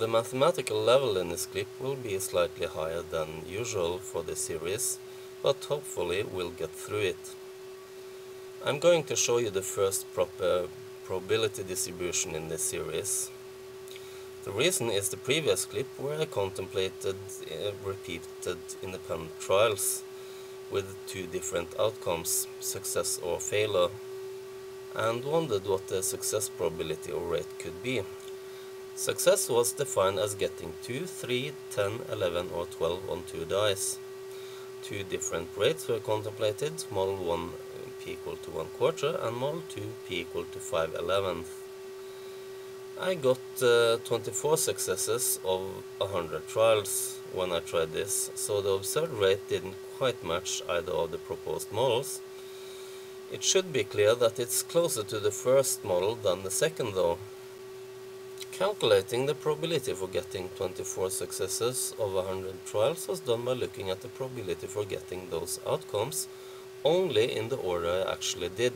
The mathematical level in this clip will be slightly higher than usual for this series, but hopefully we'll get through it. I'm going to show you the first proper probability distribution in this series. The reason is the previous clip where I contemplated repeated independent trials with two different outcomes, success or failure, and wondered what the success probability or rate could be. Success was defined as getting 2, 3, 10, 11 or 12 on 2 dice. Two different rates were contemplated, model 1 p equal to 1/4 and model 2 p equal to 5/11. I got 24 successes of 100 trials when I tried this, so the observed rate didn't quite match either of the proposed models. It should be clear that it's closer to the first model than the second though. Calculating the probability for getting 24 successes of 100 trials was done by looking at the probability for getting those outcomes only in the order I actually did,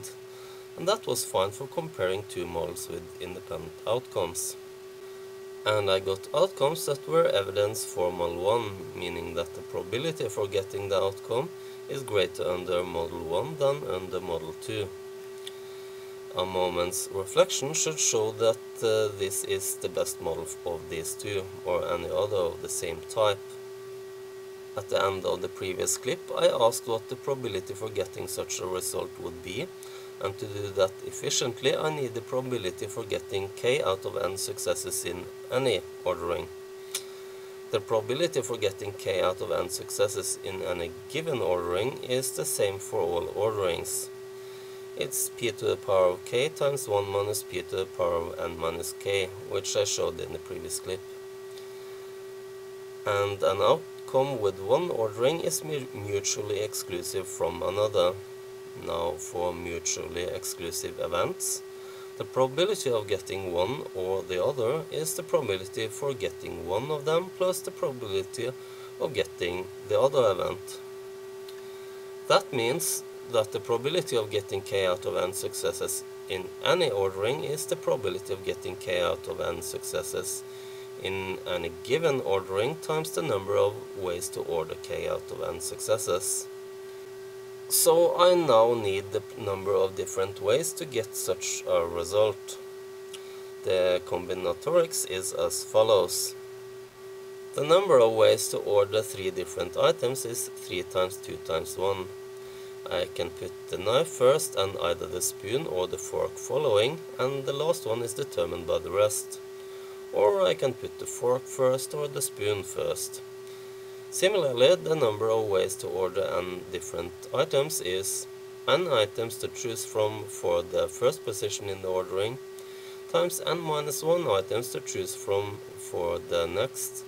and that was fine for comparing two models with independent outcomes. And I got outcomes that were evidence for model 1, meaning that the probability for getting the outcome is greater under model 1 than under model 2. A moment's reflection should show that this is the best model of these two, or any other of the same type. At the end of the previous clip, I asked what the probability for getting such a result would be, and to do that efficiently, I need the probability for getting k out of n successes in any ordering. The probability for getting k out of n successes in any given ordering is the same for all orderings. It's p to the power of k times 1 minus p to the power of n minus k, which I showed in the previous clip. And an outcome with one ordering is mutually exclusive from another. Now for mutually exclusive events, the probability of getting one or the other is the probability for getting one of them plus the probability of getting the other event. That means that the probability of getting k out of n successes in any ordering is the probability of getting k out of n successes in any given ordering times the number of ways to order k out of n successes. So I now need the number of different ways to get such a result. The combinatorics is as follows. The number of ways to order 3 different items is 3 times 2 times 1. I can put the knife first and either the spoon or the fork following, and the last one is determined by the rest. Or I can put the fork first or the spoon first. Similarly, the number of ways to order n different items is n items to choose from for the first position in the ordering, times n minus 1 items to choose from for the next,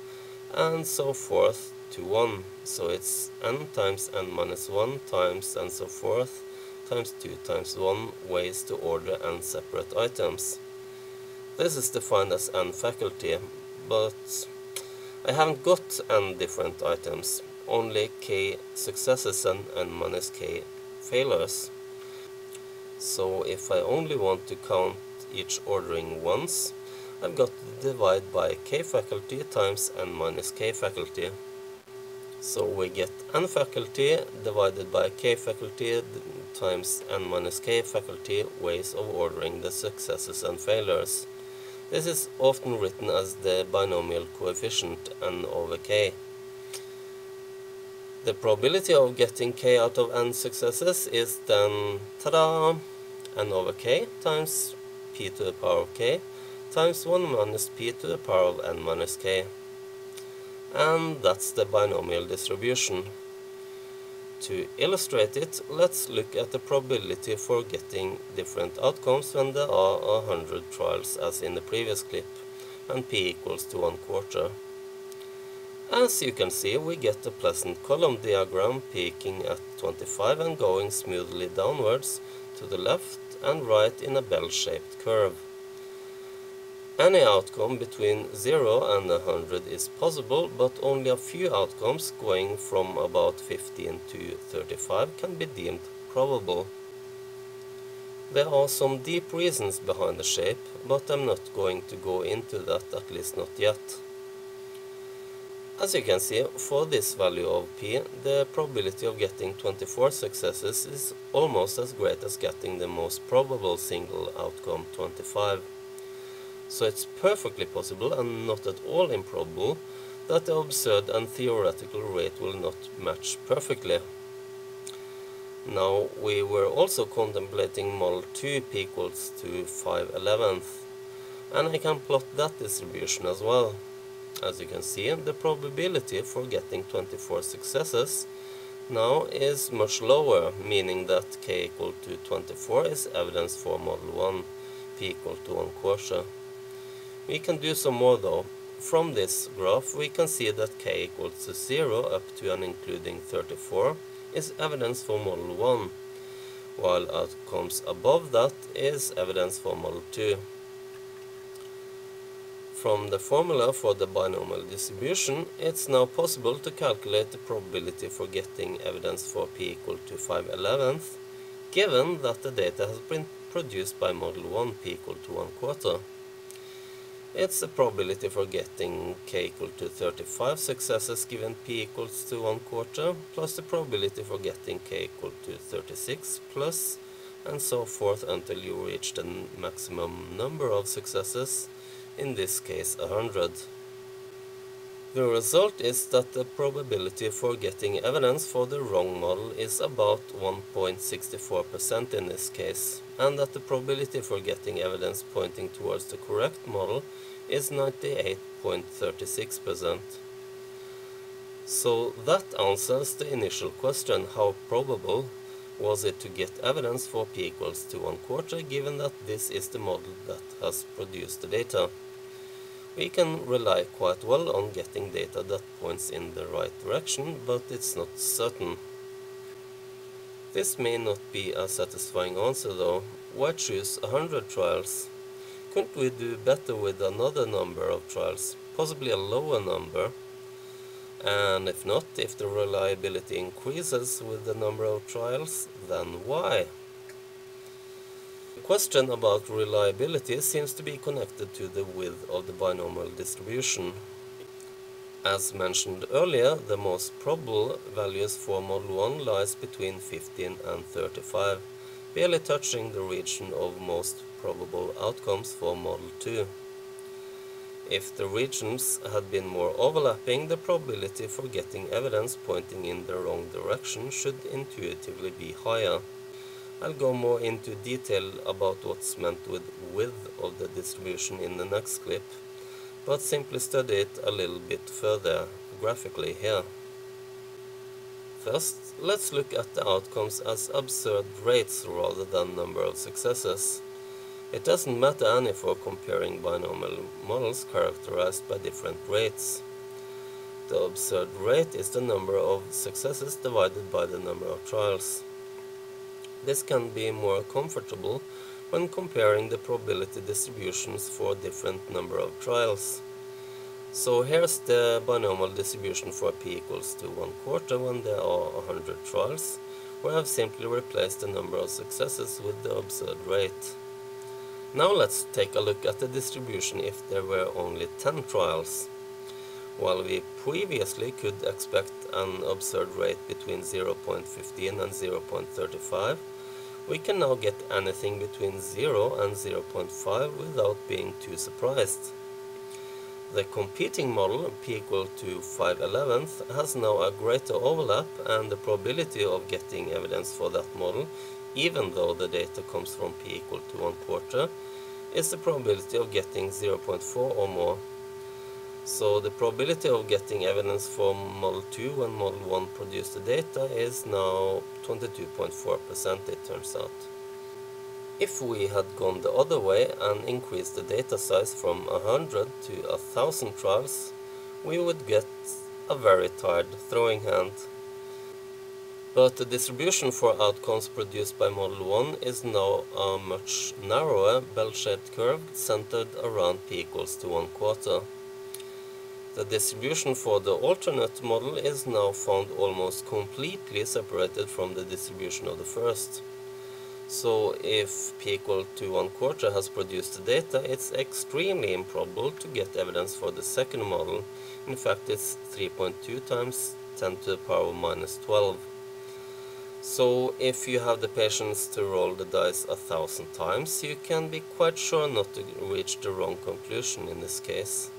and so forth to 1. So it's n times n minus 1 times and so forth times 2 times 1 ways to order n separate items. This is defined as n faculty, but I haven't got n different items, only k successes and n minus k failures. So if I only want to count each ordering once, I've got to divide by k faculty times n minus k faculty. So we get n faculty divided by k faculty times n minus k faculty ways of ordering the successes and failures. This is often written as the binomial coefficient n over k. The probability of getting k out of n successes is then, ta-da, n over k times p to the power of k times 1 minus p to the power of n minus k. And that's the binomial distribution. To illustrate it, let's look at the probability for getting different outcomes when there are 100 trials as in the previous clip, and p equals to 1/4. As you can see, we get a pleasant column diagram peaking at 25 and going smoothly downwards to the left and right in a bell-shaped curve. Any outcome between 0 and 100 is possible, but only a few outcomes going from about 15 to 35 can be deemed probable. There are some deep reasons behind the shape, but I'm not going to go into that, at least not yet. As you can see, for this value of p, the probability of getting 24 successes is almost as great as getting the most probable single outcome, 25. So it's perfectly possible and not at all improbable that the absurd and theoretical rate will not match perfectly. Now we were also contemplating model 2 p equals to 5/11, and I can plot that distribution as well. As you can see, the probability for getting 24 successes now is much lower, meaning that k equal to 24 is evidence for model 1, p equal to 1/4. We can do some more though. From this graph we can see that k equals to 0 up to and including 34 is evidence for model 1, while outcomes above that is evidence for model 2. From the formula for the binomial distribution, it's now possible to calculate the probability for getting evidence for p equal to 5/11, given that the data has been produced by model 1, p equal to 1/4. It's the probability for getting k equal to 35 successes given p equals to 1/4, plus the probability for getting k equal to 36 plus, and so forth until you reach the maximum number of successes, in this case 100. The result is that the probability for getting evidence for the wrong model is about 1.64% in this case, and that the probability for getting evidence pointing towards the correct model is 98.36%. So that answers the initial question: how probable was it to get evidence for p equals to 1/4, given that this is the model that has produced the data? We can rely quite well on getting data that points in the right direction, but it's not certain. This may not be a satisfying answer though. Why choose 100 trials? Couldn't we do better with another number of trials, possibly a lower number? And if not, if the reliability increases with the number of trials, then why? The question about reliability seems to be connected to the width of the binomial distribution. As mentioned earlier, the most probable values for model 1 lies between 15 and 35, barely touching the region of most probable outcomes for model 2. If the regions had been more overlapping, the probability for getting evidence pointing in the wrong direction should intuitively be higher. I'll go more into detail about what's meant with width of the distribution in the next clip, but simply study it a little bit further graphically here. First, let's look at the outcomes as absurd rates rather than number of successes. It doesn't matter any for comparing binomial models characterized by different rates. The absurd rate is the number of successes divided by the number of trials. This can be more comfortable when comparing the probability distributions for different number of trials. So here's the binomial distribution for p equals to 1/4 when there are 100 trials, where I've simply replaced the number of successes with the absurd rate. Now let's take a look at the distribution if there were only 10 trials. While we previously could expect an absurd rate between 0.15 and 0.35, we can now get anything between 0 and 0.5 without being too surprised. The competing model, p equal to 5/11, has now a greater overlap, and the probability of getting evidence for that model, even though the data comes from p equal to 1/4, is the probability of getting 0.4 or more. So the probability of getting evidence for model 2 when model 1 produced the data is now 22.4%, it turns out. If we had gone the other way and increased the data size from 100 to 1,000 trials, we would get a very tired throwing hand. But the distribution for outcomes produced by model 1 is now a much narrower bell-shaped curve centered around p equals to 1/4. The distribution for the alternate model is now found almost completely separated from the distribution of the first. So if p equal to 1/4 has produced the data, it's extremely improbable to get evidence for the second model. In fact, it's 3.2 times 10 to the power minus 12. So if you have the patience to roll the dice 1,000 times, you can be quite sure not to reach the wrong conclusion in this case.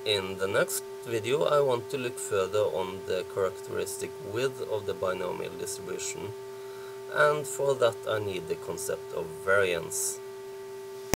In the next video, I want to look further on the characteristic width of the binomial distribution, and for that I need the concept of variance.